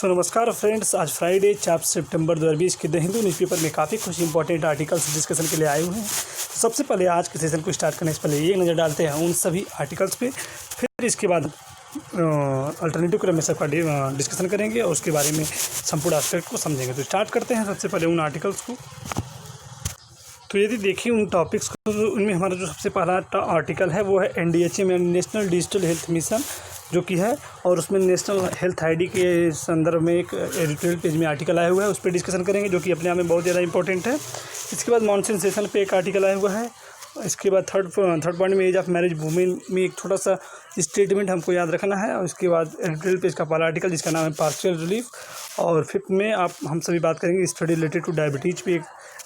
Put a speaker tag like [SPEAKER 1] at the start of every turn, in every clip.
[SPEAKER 1] नमस्कार फ्रेंड्स, आज फ्राइडे 4 सितंबर 2020 के द हिंदू न्यूज़पेपर में काफ़ी कुछ इंपॉर्टेंट आर्टिकल्स डिस्कशन के लिए आए हुए हैं। सबसे पहले आज के सेशन को स्टार्ट करने से पहले ये नज़र डालते हैं उन सभी आर्टिकल्स पे, फिर इसके बाद अल्टरनेटिव क्रम में सबका डिस्कशन करेंगे और उसके बारे में संपूर्ण एस्पेक्ट को समझेंगे। तो स्टार्ट करते हैं सबसे पहले उन आर्टिकल्स को। तो यदि देखिए उन टॉपिक्स को, तो उनमें हमारा जो सबसे पहला आर्टिकल है वो है NDHM यानी नेशनल डिजिटल हेल्थ मिशन जो कि है, और उसमें नेशनल हेल्थ आईडी के संदर्भ में एक एडिटोरियल पेज में आर्टिकल आया हुआ है, उस पर डिस्कशन करेंगे जो कि अपने आप में बहुत ज़्यादा इंपॉर्टेंट है। इसके बाद मॉनसून सेशन पे एक आर्टिकल आया हुआ है। इसके बाद थर्ड पॉइंट में एज ऑफ मैरिज वुमेन में एक छोटा सा स्टेटमेंट हमको याद रखना है, और उसके बाद एडिटोरियल पेज का पहला आर्टिकल जिसका नाम है पार्शियल रिलीफ, और फिफ्थ में हम सभी बात करेंगे स्टडी रिलेटेड टू डायबिटीज़ पे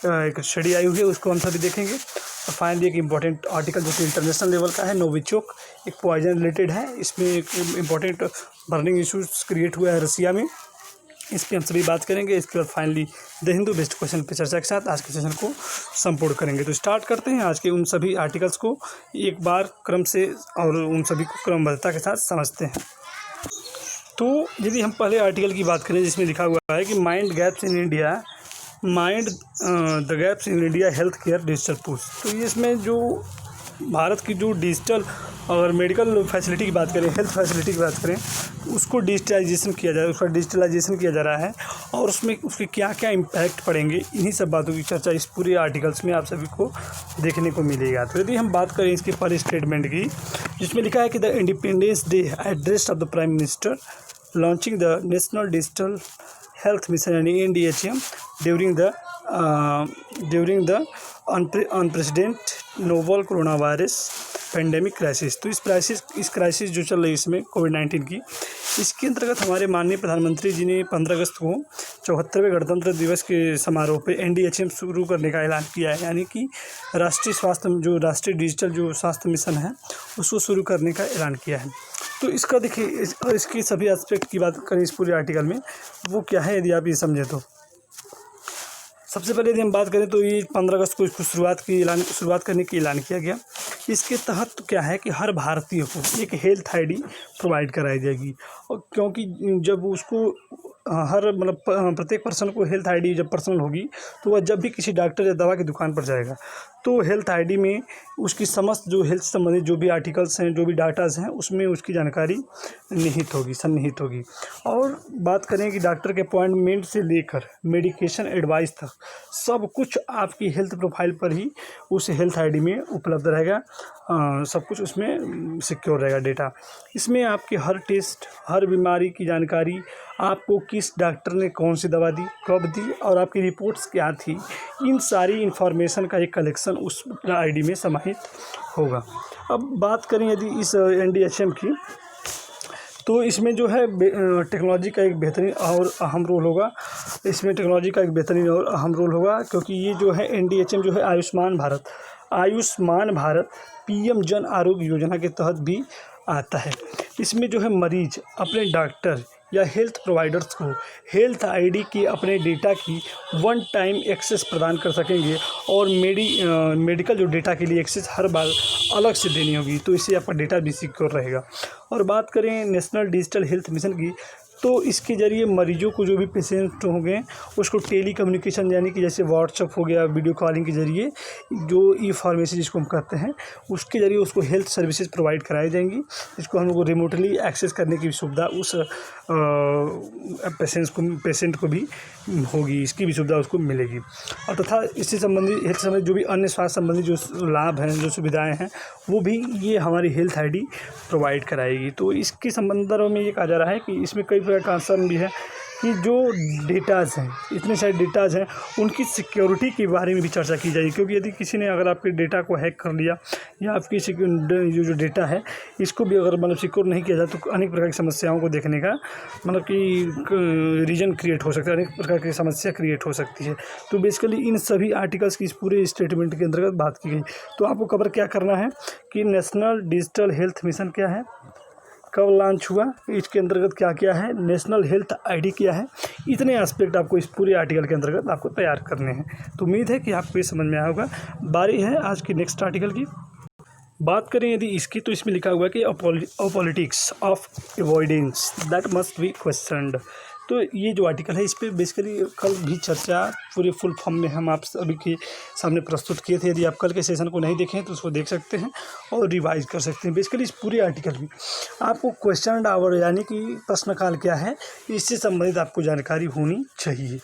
[SPEAKER 1] एक स्टडी आई हुई है, उसको हम सभी देखेंगे। और फाइनली एक इम्पॉर्टेंट आर्टिकल जो कि इंटरनेशनल लेवल का है, नोविचोक एक पॉइजन रिलेटेड है। इसमें एक इम्पॉर्टेंट बर्निंग इशूज़ क्रिएट हुआ है रसिया में, इस पर हम सभी बात करेंगे। इसके बाद finally the Hindu best question पे चर्चा के साथ आज के सेशन को संपूर्ण करेंगे। तो स्टार्ट करते हैं आज के उन सभी आर्टिकल्स को एक बार क्रम से, और उन सभी को क्रमबद्धता के साथ समझते हैं। तो यदि हम पहले आर्टिकल की बात करें जिसमें लिखा हुआ है कि mind gaps in India, mind the gaps in India health care digital push. तो इसमें जो भारत की जो डिजिटल और मेडिकल फैसिलिटी की बात करें, हेल्थ फैसिलिटी की बात करें, उसको डिजिटलाइजेशन किया जा रहा है, उसका डिजिटलाइजेशन किया जा रहा है, और उसमें उसके क्या क्या इम्पैक्ट पड़ेंगे, इन्हीं सब बातों की चर्चा इस पूरे आर्टिकल्स में आप सभी को देखने को मिलेगा। तो यदि हम बात करें इसके पहले स्टेटमेंट की, जिसमें लिखा है कि the Independence day address of the prime minister launching the national digital health mission यानी NDHM during the unprecedented novel corona virus pandemic crisis. तो इस क्राइसिस जो चल रही है इसमें कोविड-19 की, इसके अंतर्गत हमारे माननीय प्रधानमंत्री जी ने 15 अगस्त को 74वें गणतंत्र दिवस के समारोह पे NDHM शुरू करने का ऐलान किया है, यानी कि राष्ट्रीय डिजिटल जो स्वास्थ्य मिशन है उसको शुरू करने का ऐलान किया है। तो इसका देखिए इसकी सभी एस्पेक्ट की बात करें इस पूरे आर्टिकल में, वो क्या है यदि आप ये समझें तो सबसे पहले यदि हम बात करें तो ये 15 अगस्त को इसको शुरुआत करने की ऐलान किया गया। इसके तहत क्या है कि हर भारतीय को एक हेल्थ आईडी प्रोवाइड कराई जाएगी, और क्योंकि जब उसको प्रत्येक पर्सन को हेल्थ आईडी जब पर्सनल होगी तो वह जब भी किसी डॉक्टर या दवा की दुकान पर जाएगा तो हेल्थ आईडी में उसकी समस्त जो हेल्थ संबंधित जो भी आर्टिकल्स हैं, जो भी डाटाज हैं, उसमें उसकी जानकारी सन्निहित होगी। और बात करें कि डॉक्टर के अपॉइंटमेंट से लेकर मेडिकेशन एडवाइस तक सब कुछ आपकी हेल्थ प्रोफाइल पर ही उस हेल्थ आईडी में उपलब्ध रहेगा। सब कुछ उसमें सिक्योर रहेगा डेटा। इसमें आपके हर टेस्ट, हर बीमारी की जानकारी, आपको किस डॉक्टर ने कौन सी दवा दी, कब दी, और आपकी रिपोर्ट्स क्या थी, इन सारी इन्फॉर्मेशन का एक कलेक्शन उस आईडी में समाहित होगा। अब बात करें यदि इस NDHM की, तो इसमें जो है टेक्नोलॉजी का एक बेहतरीन और अहम रोल होगा। क्योंकि ये जो है NDHM जो है आयुष्मान भारत PM जन आरोग्य योजना के तहत भी आता है। इसमें जो है मरीज अपने डॉक्टर या हेल्थ प्रोवाइडर्स को हेल्थ आईडी की अपने डेटा की वन टाइम एक्सेस प्रदान कर सकेंगे, और मेडिकल जो डेटा के लिए एक्सेस हर बार अलग से देनी होगी, तो इससे आपका डेटा भी सिक्योर रहेगा। और बात करें नेशनल डिजिटल हेल्थ मिशन की, तो इसके ज़रिए मरीजों को जो भी पेशेंट होंगे उसको टेली कम्युनिकेशन यानी कि जैसे व्हाट्सअप हो गया, वीडियो कॉलिंग के ज़रिए जो ई-फार्मेसी जिसको हम कहते हैं, उसके ज़रिए उसको हेल्थ सर्विसेज प्रोवाइड कराई जाएंगी, जिसको हम लोग को रिमोटली एक्सेस करने की सुविधा उस पेशेंट को भी होगी, इसकी भी सुविधा उसको मिलेगी। और तथा इससे संबंधित हेल्थ संबंधित जो भी अन्य स्वास्थ्य संबंधी जो लाभ हैं, जो सुविधाएँ हैं, वो भी ये हमारी हेल्थ आईडी प्रोवाइड कराएगी। तो इसके संदर्भ में ये कहा जा रहा है कि इसमें कई प्रकार का कंसर्न भी है कि जो डेटाज हैं, इतने सारे डेटाज हैं, उनकी सिक्योरिटी के बारे में भी चर्चा की जाएगी। क्योंकि यदि किसी ने अगर आपके डेटा को हैक कर लिया या आपकी जो डेटा है इसको भी अगर सिक्योर नहीं किया जाए तो अनेक प्रकार की समस्याओं को देखने का कि रीजन क्रिएट हो सकता है, अनेक प्रकार की समस्या क्रिएट हो सकती है। तो बेसिकली इन सभी आर्टिकल्स की इस पूरे स्टेटमेंट के अंतर्गत बात की गई। तो आपको कवर क्या करना है कि नेशनल डिजिटल हेल्थ मिशन क्या है, कब लॉन्च हुआ, इसके अंतर्गत क्या क्या है, नेशनल हेल्थ आईडी क्या है, इतने एस्पेक्ट आपको इस पूरे आर्टिकल के अंतर्गत आपको तैयार करने हैं। तो उम्मीद है कि आपको ये समझ में आया होगा। बारी है आज की नेक्स्ट आर्टिकल की। बात करें यदि इसकी, तो इसमें लिखा हुआ है कि politics of avoidance that must be questioned. तो ये जो आर्टिकल है इस पे बेसिकली कल भी चर्चा पूरे फुल फॉर्म में हम आप सभी के सामने प्रस्तुत किए थे। यदि आप कल के सेशन को नहीं देखें तो उसको देख सकते हैं और रिवाइज कर सकते हैं। बेसिकली इस पूरे आर्टिकल में आपको क्वेश्चन एंड आवर यानी कि प्रश्नकाल क्या है इससे संबंधित आपको जानकारी होनी चाहिए।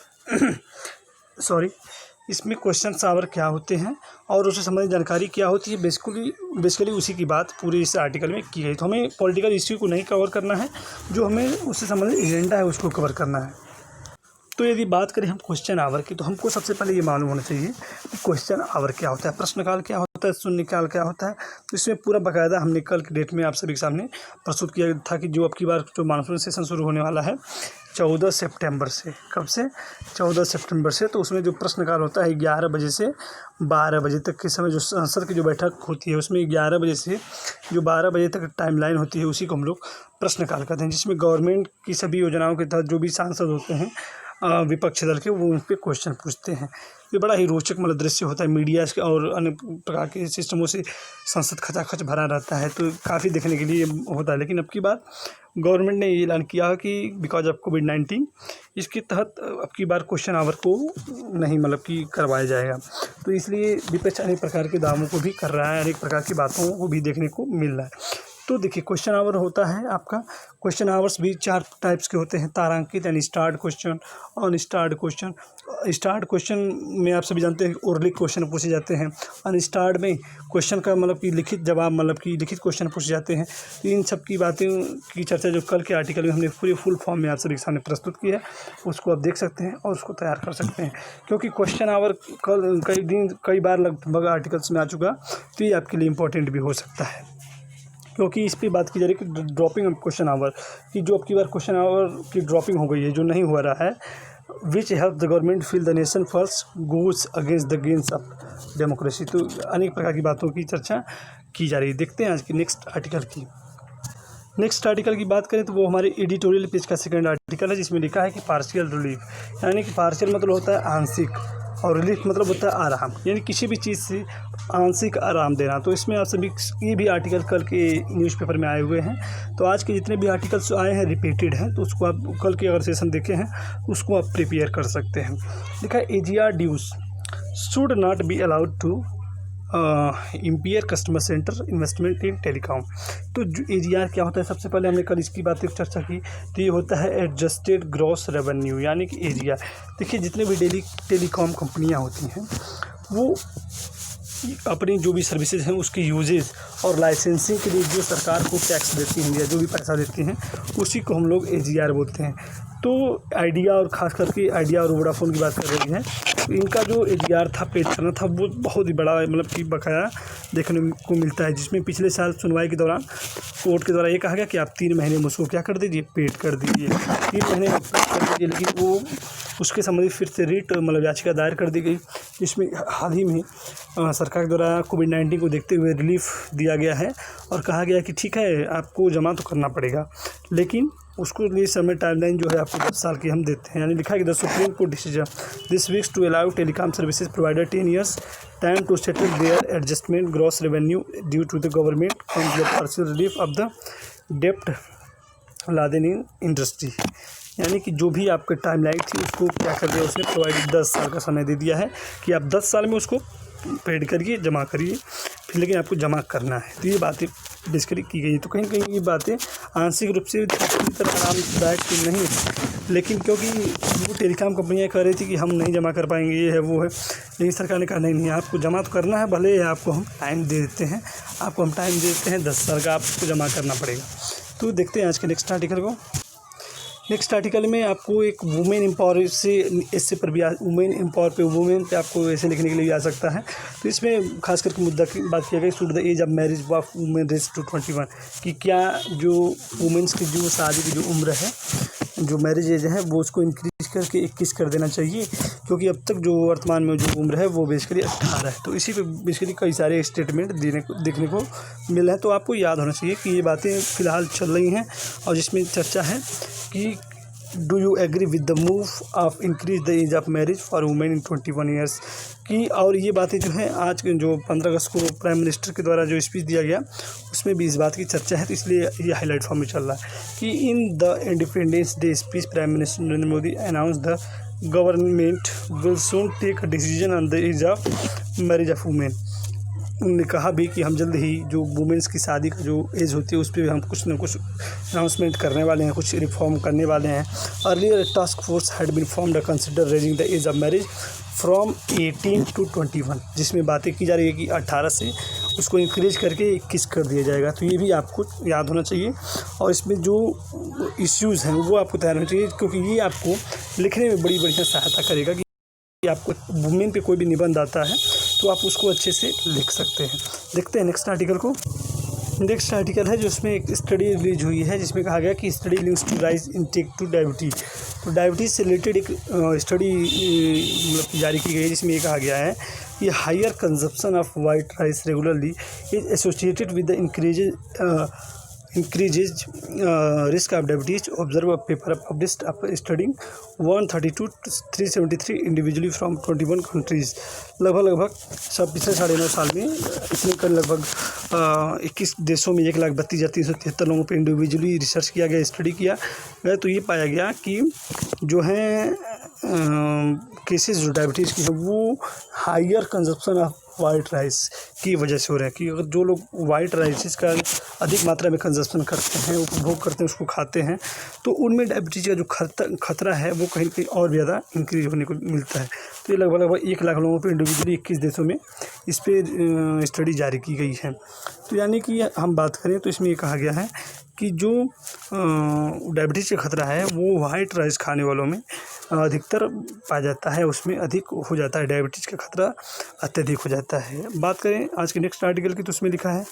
[SPEAKER 1] इसमें क्वेश्चन आवर क्या होते हैं और उससे संबंधित जानकारी क्या होती है, बेसिकली उसी की बात पूरे इस आर्टिकल में की गई। तो हमें पॉलिटिकल इश्यू को नहीं कवर करना है, जो हमें उससे संबंधित एजेंडा है उसको कवर करना है। तो यदि बात करें हम क्वेश्चन आवर की, तो हमको सबसे पहले ये मालूम होना चाहिए कि क्वेश्चन आवर क्या होता है, प्रश्नकाल क्या होता है, शून्यकाल क्या होता है। तो इसमें पूरा बाकायदा हमने कल की डेट में आप सभी के सामने प्रस्तुत किया था कि जो अब की बार जो मानसून सेशन शुरू होने वाला है 14 सितंबर से। कब से? 14 सितंबर से। तो उसमें जो प्रश्नकाल होता है 11 बजे से 12 बजे तक के समय जो संसद की जो बैठक होती है उसमें 11 बजे से जो 12 बजे तक टाइमलाइन होती है उसी को हम लोग प्रश्नकाल कहते हैं, जिसमें गवर्नमेंट की सभी योजनाओं के तहत जो भी सांसद होते हैं विपक्ष दल के, वो उन पर क्वेश्चन पूछते हैं। ये बड़ा ही रोचक मतलब दृश्य होता है। मीडिया और अन्य प्रकार के सिस्टमों से संसद खचाखच भरा रहता है, तो काफ़ी देखने के लिए होता है। लेकिन अब की बार गवर्नमेंट ने ये ऐलान किया कि बिकॉज ऑफ कोविड-19 इसके तहत अब की बार क्वेश्चन आवर को नहीं मतलब कि करवाया जाएगा। तो इसलिए विपक्ष अनेक प्रकार के दावों को भी कर रहा है, अनेक प्रकार की बातों को भी देखने को मिल रहा है। तो देखिए क्वेश्चन आवर होता है आपका, क्वेश्चन आवर्स भी 4 टाइप्स के होते हैं, तारांकित यानी start question, unstarred question. Start question में आप सभी जानते हैं ओरली क्वेश्चन पूछे जाते हैं। अनस्टार्ड में क्वेश्चन का मतलब कि लिखित जवाब मतलब कि लिखित क्वेश्चन पूछे जाते हैं। तो इन सब की बातें की चर्चा जो कल के आर्टिकल में हमने पूरे फुल फॉर्म में आप सभी के सामने प्रस्तुत की है, उसको आप देख सकते हैं और उसको तैयार कर सकते हैं। क्योंकि क्वेश्चन आवर कल कई बार लगभग आर्टिकल्स में आ चुका, तो ये आपके लिए इम्पोर्टेंट भी हो सकता है। क्योंकि इस पर बात की जा रही है कि ड्रॉपिंग ऑफ क्वेश्चन आवर की जो अब की बार क्वेश्चन आवर की ड्रॉपिंग हो गई है, जो नहीं हो रहा है, which help the government feel the nation first goes against the gains of democracy. तो अनेक प्रकार की बातों की चर्चा की जा रही है। देखते हैं आज की नेक्स्ट आर्टिकल की बात करें तो वो हमारे एडिटोरियल पेज का सेकंड आर्टिकल है, जिसमें लिखा है कि पार्शियल रिलीफ, यानी कि पार्शियल मतलब होता है आंशिक और रिलीफ मतलब होता है आराम, यानी किसी भी चीज़ से आंशिक आराम देना। तो इसमें आप सभी ये भी आर्टिकल कल के न्यूज़पेपर में आए हुए हैं। तो आज के जितने भी आर्टिकल्स आए हैं रिपीटेड हैं, तो उसको आप कल के अगर सेशन देखे हैं उसको आप प्रिपेयर कर सकते हैं। लिखा है AGR dues should not be allowed to impair customer centre investment in telecom. तो जो AGR क्या होता है, सबसे पहले हमने कल इसकी बात चर्चा की। तो ये होता है एडजस्टेड ग्रॉस रेवेन्यू, यानी कि AGR। देखिए जितने भी टेलीकॉम कंपनियां होती हैं वो अपनी जो भी सर्विसेज हैं उसके यूजेज और लाइसेंसिंग के लिए जो सरकार को टैक्स देती हैं या जो भी पैसा देती हैं उसी को हम लोग AGR बोलते हैं। तो आइडिया और ख़ास करके आइडिया और वोडाफोन की बात कर रही हैं, तो इनका जो AGR था पेड करना था वो बहुत ही बड़ा मतलब कि बकाया देखने को मिलता है, जिसमें पिछले साल सुनवाई के दौरान कोर्ट के द्वारा ये कहा गया कि आप 3 महीने में उसको क्या कर दीजिए, पेड कर दीजिए, 3 महीने में पेड कर दीजिए। लेकिन वो उसके संबंधित फिर से रिट मतलब याचिका दायर कर दी गई, जिसमें हाल ही में सरकार के द्वारा कोविड-19 को देखते हुए रिलीफ दिया गया है और कहा गया कि ठीक है आपको जमा तो करना पड़ेगा, लेकिन उसको लिए समय टाइमलाइन जो है आपको 10 साल की हम देते हैं। यानी लिखा है कि the Supreme Court decision this weeks to allow telecom services provider 10 years time to settle their adjustment gross revenue due to the government on the partial relief of the डेप्ट लादेन इन इंडस्ट्री। यानी कि जो भी आपका timeline थी उसको क्या कर दिया उसने, प्रोवाइडेड 10 साल का समय दे दिया है कि आप 10 साल में उसको पेड करिए, जमा करिए, फिर लेकिन आपको जमा करना है। तो ये बातें बेसिकली की गई। तो कहीं ना कहीं ये बातें आंशिक रूप से पूरी तरह आरामदायक तो नहीं है, लेकिन क्योंकि वो टेलीकॉम कंपनियां कह रही थी कि हम नहीं जमा कर पाएंगे, ये है वो है, लेकिन सरकार ने कहा नहीं आपको जमा तो करना है, भले आपको हम टाइम दे देते हैं, 10 साल का आपको जमा करना पड़ेगा। तो देखते हैं आज के नेक्स्ट आर्टिकल में आपको एक वुमेन एम्पावर से ऐसे पर भी वुमेन एम्पावर पे वुमेन पे आपको ऐसे लिखने के लिए आ सकता है। तो इसमें खास करके मुद्दा की बात किया गया should the age of marriage of women raise to 21, कि क्या जो वुमेन्स की जो शादी की जो उम्र है, जो मैरिज एज है, वो उसको इंक्रीज करके 21 कर देना चाहिए, क्योंकि अब तक जो वर्तमान में जो उम्र है वो बेसिकली 18 है। तो इसी पे बेसिकली कई सारे स्टेटमेंट देखने को मिल रहे हैं। तो आपको याद होना चाहिए कि ये बातें फ़िलहाल चल रही हैं और जिसमें चर्चा है कि do you agree with the move of increase the age of marriage for women in 21 years की। और ये बातें जो हैं आज के जो 15 अगस्त को प्राइम मिनिस्टर के द्वारा जो स्पीच दिया गया उसमें भी इस बात की चर्चा है, तो इसलिए ये हाईलाइट फॉर्म में चल रहा है कि in the Independence Day speech Prime Minister Narendra Modi announce the government will soon take a decision on the age of marriage of women. उन्होंने कहा भी कि हम जल्द ही जो वुमेंस की शादी का जो एज होती है उस पर हम कुछ न कुछ अनाउंसमेंट करने वाले हैं, कुछ रिफॉर्म करने वाले हैं। Earlier task force had been formed consider raising the age of marriage from 18 to 21, जिसमें बातें की जा रही है कि 18 से उसको इंक्रीज करके 21 कर दिया जाएगा। तो ये भी आपको याद होना चाहिए और इसमें जो इश्यूज़ हैं वो आपको तैयार होना चाहिए, क्योंकि ये आपको लिखने में बड़ी बढ़िया सहायता करेगा कि आपको वुमेन पे कोई भी निबंध आता है तो आप उसको अच्छे से लिख सकते हैं। देखते हैं नेक्स्ट आर्टिकल को। नेक्स्ट आर्टिकल है जो उसमें एक स्टडी रिलीज हुई है जिसमें कहा गया कि study links to rise intake to diabetes. तो डायबिटीज़ से रिलेटेड एक स्टडी मतलब जारी की गई है जिसमें ये कहा गया है कि higher consumption of white rice regularly is associated with the increases risk of diabetes. Observe a paper published after studying 132 to 373 individually from 21 countries। लगभग सब पिछले 9.5 साल में इतने कर लगभग 21 देशों में 1,32,373 लोगों पे इंडिविजुअली रिसर्च किया गया, स्टडी किया गया। तो ये पाया गया कि जो है केसेस जो डायबिटीज़ की है वो higher consumption of white rice की वजह से हो रहा है कि अगर जो लोग वाइट राइस का अधिक मात्रा में कंजप्शन करते हैं, उपभोग करते हैं, उसको खाते हैं, तो उनमें डायबिटीज़ का जो खतरा है वो कहीं कहीं और भी ज़्यादा इंक्रीज होने को मिलता है। तो ये लगभग 1 लाख लोगों पे इंडिविजुअली 21 देशों में इस पर स्टडी जारी की गई है। तो यानी कि हम बात करें तो इसमें ये कहा गया है कि जो डायबिटीज़ का खतरा है वो वाइट राइस खाने वालों में अधिकतर पाया जाता है, उसमें अधिक हो जाता है, डायबिटीज़ का खतरा अत्यधिक हो जाता है। बात करें आज के नेक्स्ट आर्टिकल की तो उसमें लिखा है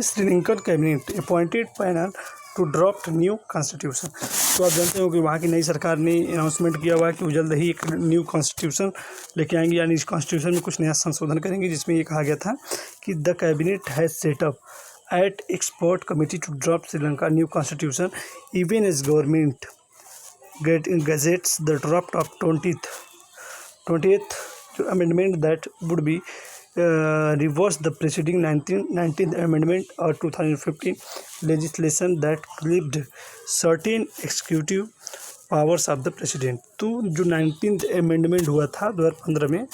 [SPEAKER 1] Sri Lankan cabinet appointed panel to draft new constitution. तो आप जानते हो कि वहाँ की नई सरकार ने अनाउंसमेंट किया हुआ है कि वो जल्द ही एक न्यू कॉन्स्टिट्यूशन लेके आएंगे, यानी इस कॉन्स्टिट्यूशन में कुछ नया संशोधन करेंगे, जिसमें ये कहा गया था कि the cabinet has setup at expert committee to draft Sri Lanka new constitution even as government gazettes the draft of 20th amendment that would be reverse the preceding 19th amendment or 2015 legislation that clipped certain executive powers of the president. तो जो 19th amendment हुआ था 2015 में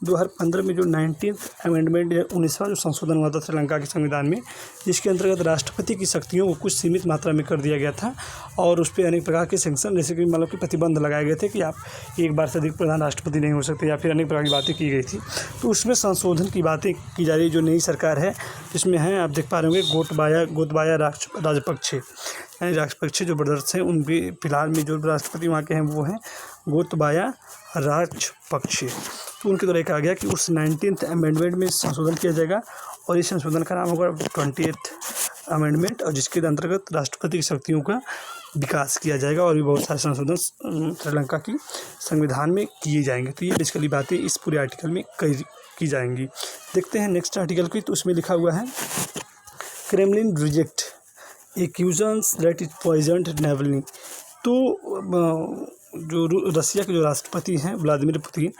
[SPEAKER 1] जो 19th amendment 19वां जो संशोधन हुआ था श्रीलंका के संविधान में, जिसके अंतर्गत राष्ट्रपति की शक्तियों को कुछ सीमित मात्रा में कर दिया गया था और उस पर अनेक प्रकार के सैंक्शन जैसे कि मतलब कि प्रतिबंध लगाए गए थे कि आप एक बार से अधिक प्रधान राष्ट्रपति नहीं हो सकते, या फिर अनेक प्रकार की बातें की गई थी। तो उसमें संशोधन की बातें की जा रही है। जो नई सरकार है जिसमें हैं आप देख पा रहे होंगे गोतबाया राजपक्षे जो ब्रदर्स हैं, उनके फिलहाल में जो राष्ट्रपति वहाँ के हैं वो हैं गोतबाया राजपक्षे। तो उनके द्वारा कहा गया कि उस 19th अमेंडमेंट में संशोधन किया जाएगा और इस संशोधन का नाम होगा 20th अमेंडमेंट, और जिसके अंतर्गत राष्ट्रपति की शक्तियों का विकास किया जाएगा और भी बहुत सारे संशोधन श्रीलंका की संविधान में किए जाएंगे। तो ये बेसिकली बातें इस पूरे आर्टिकल में की जाएंगी। देखते हैं नेक्स्ट आर्टिकल की। तो उसमें लिखा हुआ है क्रेमलिन रिजेक्ट एक्यूजन्स दैट इज पॉइजन्ड नेवलनी। तो जो रसिया के जो राष्ट्रपति हैं व्लादिमीर पुतिन,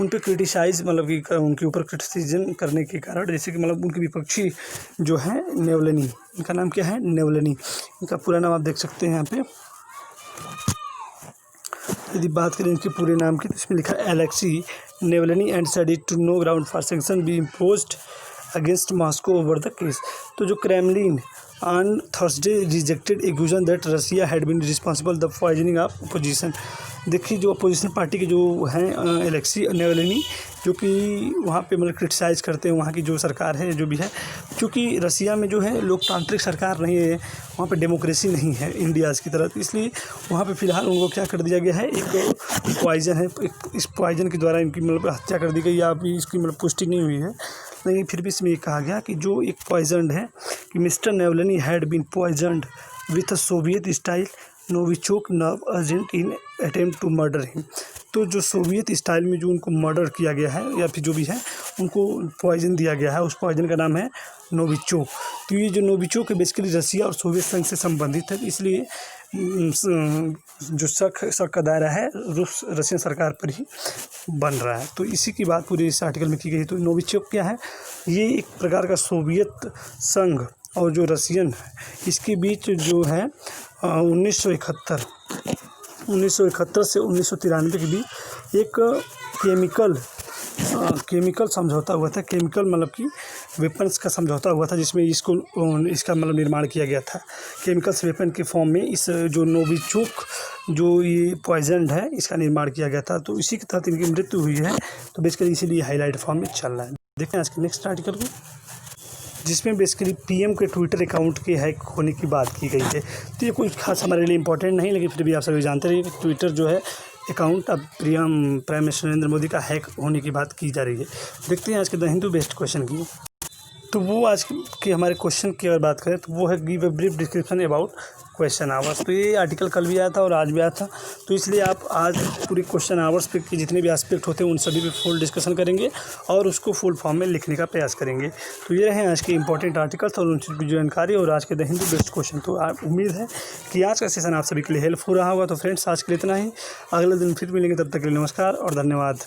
[SPEAKER 1] उन पे क्रिटिसाइज़ मतलब कि उनके ऊपर क्रिटिसिजन करने के कारण, जैसे कि मतलब उनके विपक्षी जो है नेवलनी, इनका नाम क्या है नेवलनी, इनका पूरा नाम आप देख सकते हैं यहाँ पे। यदि बात करें इनके पूरे नाम की तो इसमें लिखा है Alexei Navalny and said it to no ground for sanction be imposed against Moscow over the case. तो जो Kremlin on Thursday rejected accusation that Russia had been responsible the poisoning of opposition। देखिए जो opposition party के जो हैं Alexei नेवलनी, जो कि वहाँ पे मतलब क्रिटिसाइज़ करते हैं वहाँ की जो सरकार है जो भी है, क्योंकि रसिया में जो है लोकतांत्रिक सरकार नहीं है, वहाँ पे डेमोक्रेसी नहीं है इंडियाज़ की तरह, इसलिए वहाँ पे फ़िलहाल उनको क्या कर दिया गया है, एक पॉइजन है, इस पॉइजन के द्वारा इनकी मतलब हत्या कर दी गई, या अभी इसकी मतलब पुष्टि नहीं हुई है, लेकिन फिर भी इसमें ये कहा गया कि जो एक पॉइजन है कि mister Navalny had been poisoned with a Soviet style Novichok nerve agent in attempt to murder him. तो जो सोवियत स्टाइल में जो उनको मर्डर किया गया है या फिर जो भी है उनको पॉइजन दिया गया है, उस पॉइजन का नाम है नोविचोक। तो ये जो नोविचोक है बेसिकली रसिया और सोवियत संघ से संबंधित है, इसलिए जो शक का दायरा है रशियन सरकार पर ही बन रहा है। तो इसी की बात पूरी इस आर्टिकल में की गई है। तो नोविचोक क्या है? ये एक प्रकार का सोवियत संघ और जो रशियन है इसके बीच जो है 1971 से 1993 के बीच एक केमिकल समझौता हुआ था। केमिकल मतलब कि वेपन्स का समझौता हुआ था, जिसमें इसका मतलब निर्माण किया गया था केमिकल्स वेपन के फॉर्म में। इस जो नोविचोक जो ये पॉइजन है इसका निर्माण किया गया था। तो इसी के तहत इनकी मृत्यु हुई है। तो बेसिकली इसीलिए हाईलाइट फॉर्म में चल रहा है। देखते हैं आज के नेक्स्ट आर्टिकल को, जिसमें बेसिकली पीएम के ट्विटर अकाउंट के हैक होने की बात की गई है। तो ये कोई खास हमारे लिए इंपॉर्टेंट नहीं, लेकिन फिर भी आप सभी जानते रहिए कि ट्विटर जो है अकाउंट अब प्राइम मिनिस्टर नरेंद्र मोदी का हैक होने की बात की जा रही है। देखते हैं आज के द हिंदू बेस्ट क्वेश्चन की। तो वो आज के हमारे क्वेश्चन की अगर बात करें तो वो है give a brief description about question hours. तो ये आर्टिकल कल भी आया था और आज भी आया था। तो इसलिए आप आज पूरी क्वेश्चन आवर्स पे के जितने भी एस्पेक्ट होते हैं उन सभी पे फुल डिस्कशन करेंगे और उसको फुल फॉर्म में लिखने का प्रयास करेंगे। तो ये रहे आज के इंपॉर्टेंट आर्टिकल्स और उनकी जानकारी और आज के द हिंदू बेस्ट क्वेश्चन। तो उम्मीद है कि आज का सेशन आप सभी के लिए हेल्पफुल रहा होगा। तो फ्रेंड्स आज के लिए इतना ही, अगले दिन फिर मिलेंगे, तब तक के लिए नमस्कार और धन्यवाद।